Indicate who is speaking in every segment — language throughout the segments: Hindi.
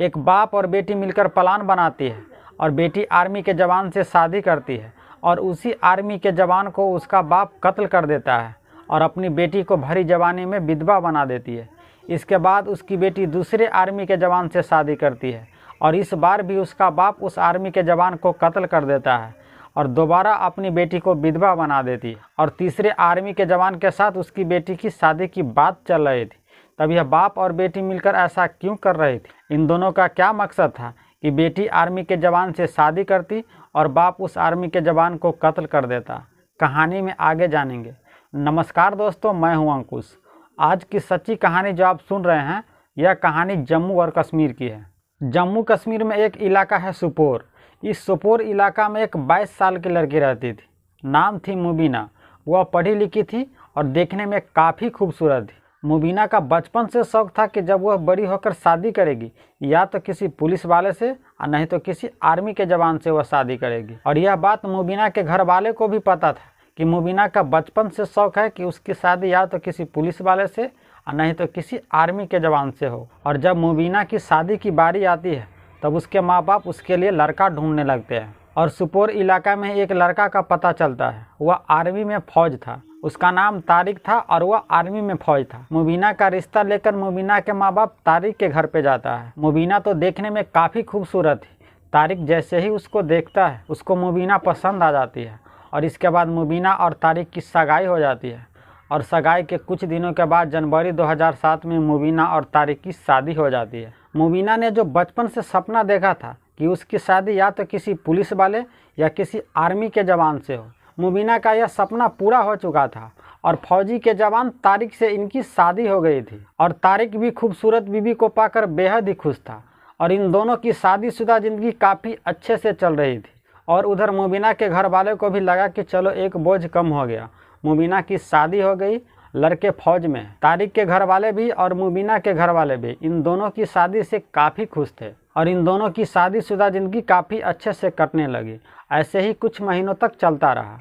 Speaker 1: एक बाप और बेटी मिलकर प्लान बनाती है और बेटी आर्मी के जवान से शादी करती है और उसी आर्मी के जवान को उसका बाप कत्ल कर देता है और अपनी बेटी को भरी जवानी में विधवा बना देती है। इसके बाद उसकी बेटी दूसरे आर्मी के जवान से शादी करती है और इस बार भी उसका बाप उस आर्मी के जवान को कत्ल कर देता है और दोबारा अपनी बेटी को विधवा बना देती है और तीसरे आर्मी के जवान के साथ उसकी बेटी की शादी की बात चल रही थी। तब यह बाप और बेटी मिलकर ऐसा क्यों कर रही थी? इन दोनों का क्या मकसद था कि बेटी आर्मी के जवान से शादी करती और बाप उस आर्मी के जवान को कत्ल कर देता? कहानी में आगे जानेंगे। नमस्कार दोस्तों, मैं हूं अंकुश। आज की सच्ची कहानी जो आप सुन रहे हैं, यह कहानी जम्मू और कश्मीर की है। जम्मू कश्मीर में एक इलाका है सोपोर। इस सोपोर इलाका में एक 22 साल की लड़की रहती थी। नाम थी मुबीना। वह पढ़ी लिखी थी और देखने में काफ़ी खूबसूरत थी। मुबीना का बचपन से शौक था कि जब वह बड़ी होकर शादी करेगी या तो किसी पुलिस वाले से और नहीं तो किसी आर्मी के जवान से वह शादी करेगी। और यह बात मुबीना के घर वाले को भी पता था कि मुबीना का बचपन से शौक है कि उसकी शादी या तो किसी पुलिस वाले से और नहीं तो किसी आर्मी के जवान से हो। और जब मुबीना की शादी की बारी आती है तब उसके माँ बाप उसके लिए लड़का ढूंढने लगते हैं और सोपोर इलाका में एक लड़का का पता चलता है। वह आर्मी में फौज था। उसका नाम तारिक था और वह आर्मी में फौज था। मुबीना का रिश्ता लेकर मुबीना के माँ बाप तारिक के घर पे जाता है। मुबीना तो देखने में काफ़ी खूबसूरत थी। तारिक जैसे ही उसको देखता है उसको मुबीना पसंद आ जाती है और इसके बाद मुबीना और तारिक की सगाई हो जाती है। और सगाई के कुछ दिनों के बाद जनवरी 2007 में मुबीना और तारिक की शादी हो जाती है। मुबीना ने जो बचपन से सपना देखा था कि उसकी शादी या तो किसी पुलिस वाले या किसी आर्मी के जवान से हो, मुबीना का यह सपना पूरा हो चुका था और फौजी के जवान तारिक से इनकी शादी हो गई थी। और तारिक भी खूबसूरत बीवी को पाकर बेहद ही खुश था और इन दोनों की शादीशुदा ज़िंदगी काफ़ी अच्छे से चल रही थी। और उधर मुबीना के घर वाले को भी लगा कि चलो एक बोझ कम हो गया। मुबीना की शादी हो गई, लड़के फौज में। तारिक के घर वाले भी और मुबीना के घर वाले भी इन दोनों की शादी से काफ़ी खुश थे और इन दोनों की शादीशुदा ज़िंदगी काफ़ी अच्छे से कटने लगी। ऐसे ही कुछ महीनों तक चलता रहा।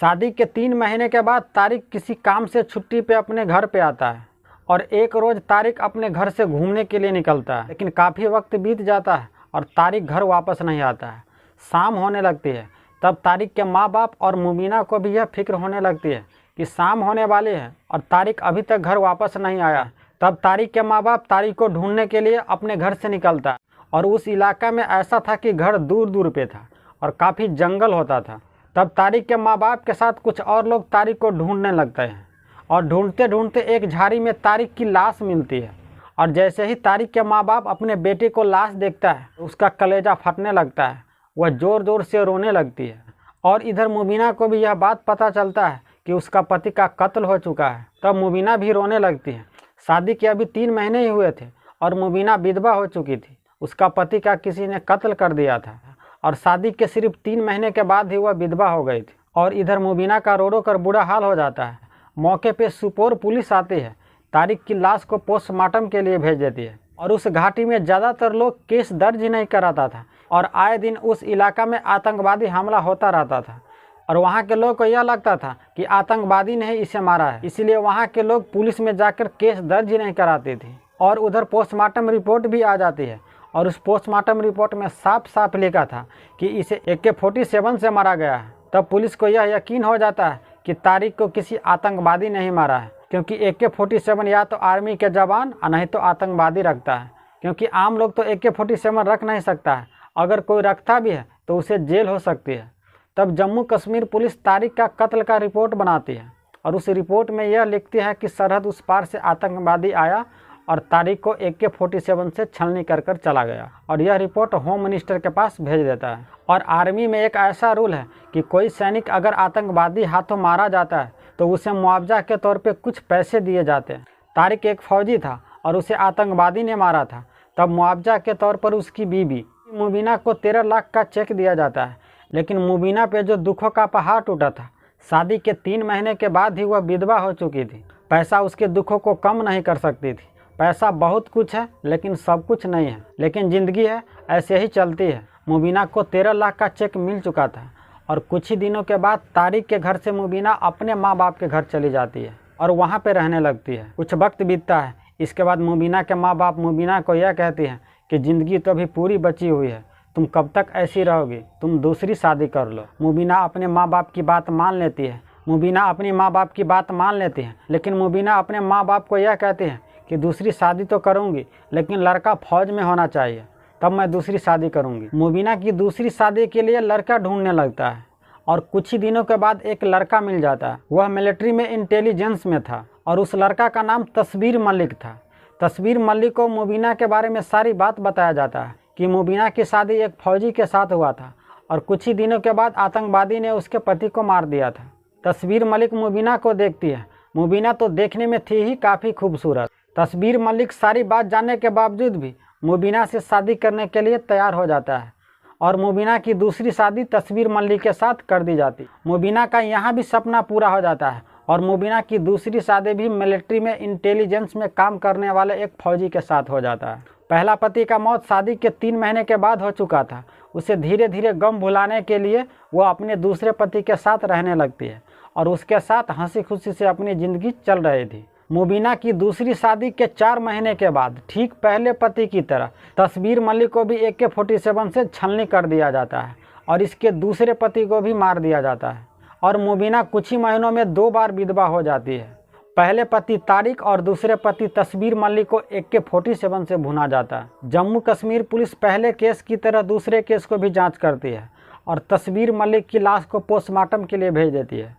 Speaker 1: शादी के 3 महीने के बाद तारिक किसी काम से छुट्टी पे अपने घर पे आता है और एक रोज़ तारिक अपने घर से घूमने के लिए निकलता है, लेकिन काफ़ी वक्त बीत जाता है और तारिक घर वापस नहीं आता है। शाम होने लगती है। तब तारिक के माँ बाप और मुबीना को भी यह फिक्र होने लगती है कि शाम होने वाली है और तारिक अभी तक घर वापस नहीं आया। तब तारिक के माँ बाप तारिक को ढूंढने के लिए अपने घर से निकलता है और उस इलाका में ऐसा था कि घर दूर दूर पे था और काफ़ी जंगल होता था। तब तारिक के माँ बाप के साथ कुछ और लोग तारिक को ढूंढने लगते हैं और ढूंढते ढूंढते एक झाड़ी में तारिक की लाश मिलती है। और जैसे ही तारिक के माँ बाप अपने बेटे को लाश देखता है उसका कलेजा फटने लगता है। वह ज़ोर ज़ोर से रोने लगती है। और इधर मुबीना को भी यह बात पता चलता है कि उसका पति का कत्ल हो चुका है। तब मुबीना भी रोने लगती है। शादी के अभी 3 महीने ही हुए थे और मुबीना विधवा हो चुकी थी। उसका पति का किसी ने कत्ल कर दिया था और शादी के सिर्फ 3 महीने के बाद ही वह विधवा हो गई थी। और इधर मुबीना का रो रो कर बुरा हाल हो जाता है। मौके पे सोपोर पुलिस आती है, तारिक की लाश को पोस्टमार्टम के लिए भेज देती है। और उस घाटी में ज़्यादातर लोग केस दर्ज ही नहीं कराता था और आए दिन उस इलाका में आतंकवादी हमला होता रहता था और वहाँ के लोग को यह लगता था कि आतंकवादी ने ही इसे मारा है, इसलिए वहाँ के लोग पुलिस में जाकर केस दर्ज ही नहीं कराते थे। और उधर पोस्टमार्टम रिपोर्ट भी आ जाती है और उस पोस्टमार्टम रिपोर्ट में साफ साफ लिखा था कि इसे AK-47 से मारा गया है। तब पुलिस को यह यकीन हो जाता है कि तारिक को किसी आतंकवादी ने ही मारा है, क्योंकि AK-47 या तो आर्मी के जवान और नहीं तो आतंकवादी रखता है, क्योंकि आम लोग तो AK-47 रख नहीं सकता है। अगर कोई रखता भी है तो उसे जेल हो सकती है। तब जम्मू कश्मीर पुलिस तारिक का कत्ल का रिपोर्ट बनाती है और उस रिपोर्ट में यह लिखती है कि सरहद उस पार से आतंकवादी आया और तारिक को AK-47 से छलनी कर कर चला गया। और यह रिपोर्ट होम मिनिस्टर के पास भेज देता है। और आर्मी में एक ऐसा रूल है कि कोई सैनिक अगर आतंकवादी हाथों मारा जाता है तो उसे मुआवजा के तौर पे कुछ पैसे दिए जाते हैं। तारिक एक फौजी था और उसे आतंकवादी ने मारा था। तब मुआवजा के तौर पर उसकी बीवी मुबीना को 13 लाख का चेक दिया जाता है। लेकिन मुबीना पे जो दुखों का पहाड़ टूटा था, शादी के 3 महीने के बाद ही वह विधवा हो चुकी थी। पैसा उसके दुखों को कम नहीं कर सकती थी। पैसा बहुत कुछ है लेकिन सब कुछ नहीं है, लेकिन ज़िंदगी है ऐसे ही चलती है। मुबीना को 13 लाख का चेक मिल चुका था और कुछ ही दिनों के बाद तारिक के घर से मुबीना अपने माँ बाप के घर चली जाती है और वहाँ पे रहने लगती है। कुछ वक्त बीतता है। इसके बाद मुबीना के माँ बाप मुबीना को यह कहती हैं कि ज़िंदगी तो अभी पूरी बची हुई है, तुम कब तक ऐसी रहोगी, तुम दूसरी शादी कर लो। मुबीना अपने माँ बाप की बात मान लेती है। मुबीना अपनी माँ बाप की बात मान लेती है, लेकिन मुबीना अपने माँ बाप को यह कहती है कि दूसरी शादी तो करूँगी, लेकिन लड़का फौज में होना चाहिए, तब मैं दूसरी शादी करूँगी। मुबीना की दूसरी शादी के लिए लड़का ढूंढने लगता है और कुछ ही दिनों के बाद एक लड़का मिल जाता है। वह मिलिट्री में इंटेलिजेंस में था और उस लड़का का नाम तस्वीर मलिक था। तस्वीर मलिक को मुबीना के बारे में सारी बात बताया जाता है कि मुबीना की शादी एक फौजी के साथ हुआ था और कुछ ही दिनों के बाद आतंकवादी ने उसके पति को मार दिया था। तस्वीर मलिक मुबीना को देखती है। मुबीना तो देखने में थी ही काफ़ी खूबसूरत। तस्वीर मलिक सारी बात जानने के बावजूद भी मुबीना से शादी करने के लिए तैयार हो जाता है और मुबीना की दूसरी शादी तस्वीर मलिक के साथ कर दी जाती। मुबीना का यहाँ भी सपना पूरा हो जाता है और मुबीना की दूसरी शादी भी मिलिट्री में इंटेलिजेंस में काम करने वाले एक फौजी के साथ हो जाता है। पहला पति का मौत शादी के 3 महीने के बाद हो चुका था। उसे धीरे धीरे गम भुलाने के लिए वो अपने दूसरे पति के साथ रहने लगती है और उसके साथ हंसी खुशी से अपनी ज़िंदगी चल रही थी। मुबीना की दूसरी शादी के 4 महीने के बाद ठीक पहले पति की तरह तस्वीर मलिक को भी AK-47 से छलनी कर दिया जाता है और इसके दूसरे पति को भी मार दिया जाता है और मुबीना कुछ ही महीनों में 2 बार विधवा हो जाती है। पहले पति तारिक और दूसरे पति तस्वीर मलिक को AK-47 से भुना जाता है। जम्मू कश्मीर पुलिस पहले केस की तरह दूसरे केस को भी जांच करती है और तस्वीर मलिक की लाश को पोस्टमार्टम के लिए भेज देती है।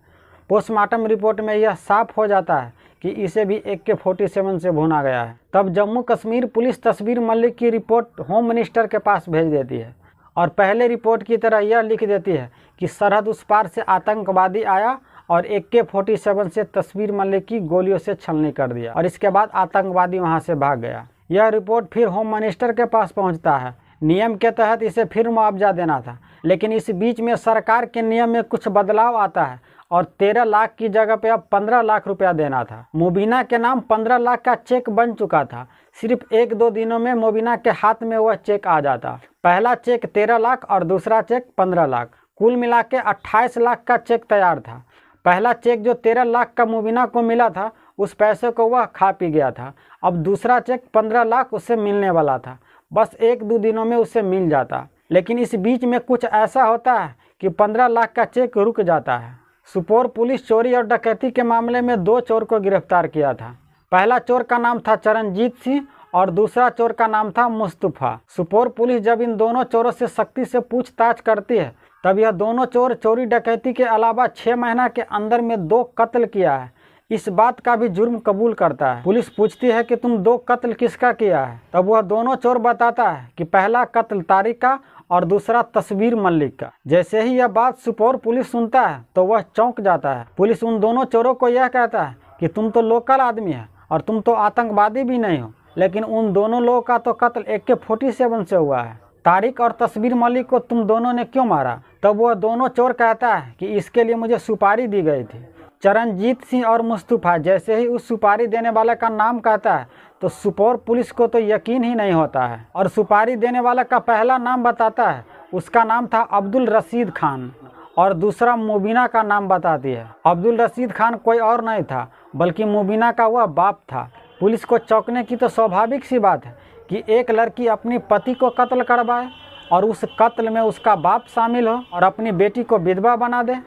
Speaker 1: पोस्टमार्टम रिपोर्ट में यह साफ हो जाता है कि इसे भी AK-47 से भुना गया है। तब जम्मू कश्मीर पुलिस तस्वीर मलिक की रिपोर्ट होम मिनिस्टर के पास भेज देती है और पहले रिपोर्ट की तरह यह लिख देती है कि सरहद उस पार से आतंकवादी आया और AK-47 से तस्वीर मलिक की गोलियों से छलनी कर दिया और इसके बाद आतंकवादी वहां से भाग गया। यह रिपोर्ट फिर होम मिनिस्टर के पास पहुंचता है। नियम के तहत इसे फिर मुआवजा देना था, लेकिन इस बीच में सरकार के नियम में कुछ बदलाव आता है और 13 लाख की जगह पे अब 15 लाख रुपया देना था। मुबीना के नाम 15 लाख का चेक बन चुका था। सिर्फ 1-2 दिनों में मुबीना के हाथ में वह चेक आ जाता। पहला चेक 13 लाख और दूसरा चेक 15 लाख, कुल मिला के 28 लाख का चेक तैयार था। पहला चेक जो 13 लाख का मुबीना को मिला था, उस पैसे को वह खा पी गया था। अब दूसरा चेक 15 लाख उसे मिलने वाला था, बस 1-2 दिनों में उसे मिल जाता। लेकिन इस बीच में कुछ ऐसा होता है कि 15 लाख का चेक रुक जाता है। सुपोर पुलिस चोरी और डकैती के मामले में 2 चोर को गिरफ्तार किया था। पहला चोर का नाम था चरणजीत सिंह और दूसरा चोर का नाम था मुस्तफा। सुपोर पुलिस जब इन दोनों चोरों से सख्ती से पूछताछ करती है, तब यह दोनों चोर चोरी डकैती के अलावा 6 महीना के अंदर में 2 कत्ल किया है, इस बात का भी जुर्म कबूल करता है। पुलिस पूछती है कि तुम 2 कत्ल किसका किया है, तब वह दोनों चोर बताता है कि पहला कत्ल तारिक का और दूसरा तस्वीर मलिक का। जैसे ही यह बात सुपोर पुलिस सुनता है तो वह चौंक जाता है। पुलिस उन दोनों चोरों को यह कहता है कि तुम तो लोकल आदमी है और तुम तो आतंकवादी भी नहीं हो, लेकिन उन दोनों लोगों का तो कत्ल AK-47 से हुआ है। तारिक और तस्वीर मलिक को तुम दोनों ने क्यों मारा? तब वह दोनों चोर कहता है कि इसके लिए मुझे सुपारी दी गई थी। चरणजीत सिंह और मुस्तफा जैसे ही उस सुपारी देने वाले का नाम कहता है तो सुपोर पुलिस को तो यकीन ही नहीं होता है और सुपारी देने वाला का पहला नाम बताता है। उसका नाम था अब्दुल रशीद खान और दूसरा मुबीना का नाम बताती है। अब्दुल रशीद खान कोई और नहीं था बल्कि मुबीना का वह बाप था। पुलिस को चौंकने की तो स्वाभाविक सी बात है कि एक लड़की अपनी पति को कत्ल करवाए और उस कत्ल में उसका बाप शामिल हो और अपनी बेटी को विधवा बना दे।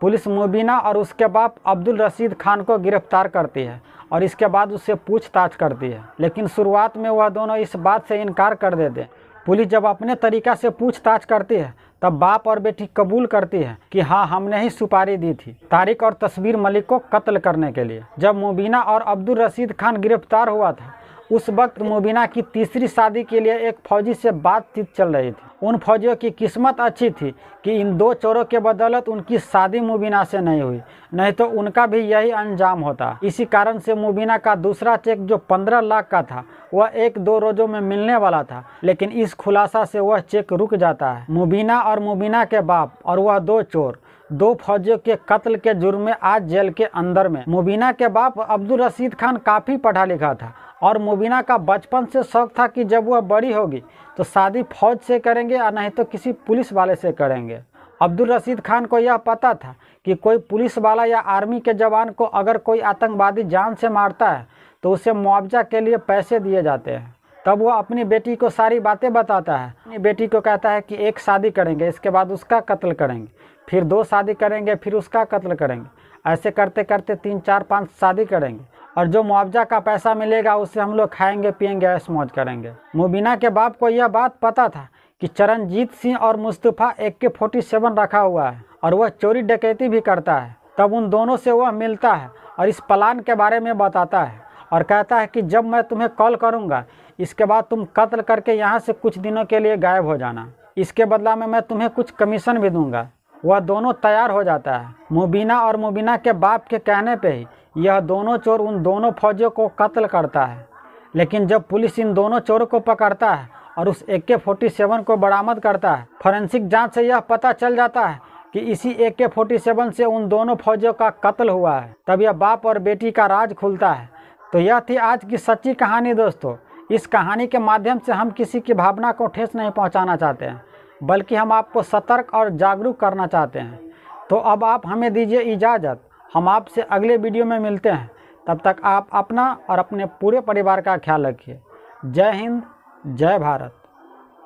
Speaker 1: पुलिस मुबीना और उसके बाप अब्दुल रशीद खान को गिरफ्तार करती है और इसके बाद उससे पूछताछ करती है, लेकिन शुरुआत में वह दोनों इस बात से इनकार कर देते। पुलिस जब अपने तरीक़ा से पूछताछ करती है तब बाप और बेटी कबूल करती है कि हाँ, हमने ही सुपारी दी थी तारिक और तस्वीर मलिक को कत्ल करने के लिए। जब मुबीना और अब्दुल रशीद खान गिरफ्तार हुआ था, उस वक्त मुबीना की तीसरी शादी के लिए एक फौजी से बातचीत चल रही थी। उन फौजियों की किस्मत अच्छी थी कि इन 2 चोरों के बदौलत उनकी शादी मुबीना से नहीं हुई, नहीं तो उनका भी यही अंजाम होता। इसी कारण से मुबीना का दूसरा चेक जो 15 लाख का था वह 1-2 रोज़ों में मिलने वाला था, लेकिन इस खुलासा से वह चेक रुक जाता है। मुबीना और मुबीना के बाप और वह 2 चोर 2 फौजियों के कत्ल के जुर्म में आज जेल के अंदर में। मुबीना के बाप अब्दुल रशीद खान काफ़ी पढ़ा लिखा था और मुबीना का बचपन से शौक था कि जब वह बड़ी होगी तो शादी फौज से करेंगे और नहीं तो किसी पुलिस वाले से करेंगे। अब्दुल रशीद खान को यह पता था कि कोई पुलिस वाला या आर्मी के जवान को अगर कोई आतंकवादी जान से मारता है तो उसे मुआवजा के लिए पैसे दिए जाते हैं। तब वह अपनी बेटी को सारी बातें बताता है। अपनी बेटी को कहता है कि एक शादी करेंगे, इसके बाद उसका कत्ल करेंगे, फिर 2 शादी करेंगे, फिर उसका कत्ल करेंगे। ऐसे करते करते 3, 4, 5 शादी करेंगे और जो मुआवजा का पैसा मिलेगा उससे हम लोग खाएंगे पिएंगे ऐश मौज करेंगे। मुबीना के बाप को यह बात पता था कि चरणजीत सिंह और मुस्तफ़ा AK-47 रखा हुआ है और वह चोरी डकैती भी करता है। तब उन दोनों से वह मिलता है और इस प्लान के बारे में बताता है और कहता है कि जब मैं तुम्हें कॉल करूंगा इसके बाद तुम कत्ल करके यहाँ से कुछ दिनों के लिए गायब हो जाना, इसके बदला में मैं तुम्हें कुछ कमीशन भी दूंगा। वह दोनों तैयार हो जाता है। मुबीना और मुबीना के बाप के कहने पे ही यह दोनों चोर उन दोनों फौजियों को कत्ल करता है। लेकिन जब पुलिस इन दोनों चोरों को पकड़ता है और उस AK-47 को बरामद करता है, फॉरेंसिक जांच से यह पता चल जाता है कि इसी AK-47 से उन दोनों फौजियों का कत्ल हुआ है। तब यह बाप और बेटी का राज खुलता है। तो यह थी आज की सच्ची कहानी दोस्तों। इस कहानी के माध्यम से हम किसी की भावना को ठेस नहीं पहुंचाना चाहते हैं, बल्कि हम आपको सतर्क और जागरूक करना चाहते हैं। तो अब आप हमें दीजिए इजाज़त, हम आपसे अगले वीडियो में मिलते हैं। तब तक आप अपना और अपने पूरे परिवार का ख्याल रखिए। जय हिंद, जय भारत।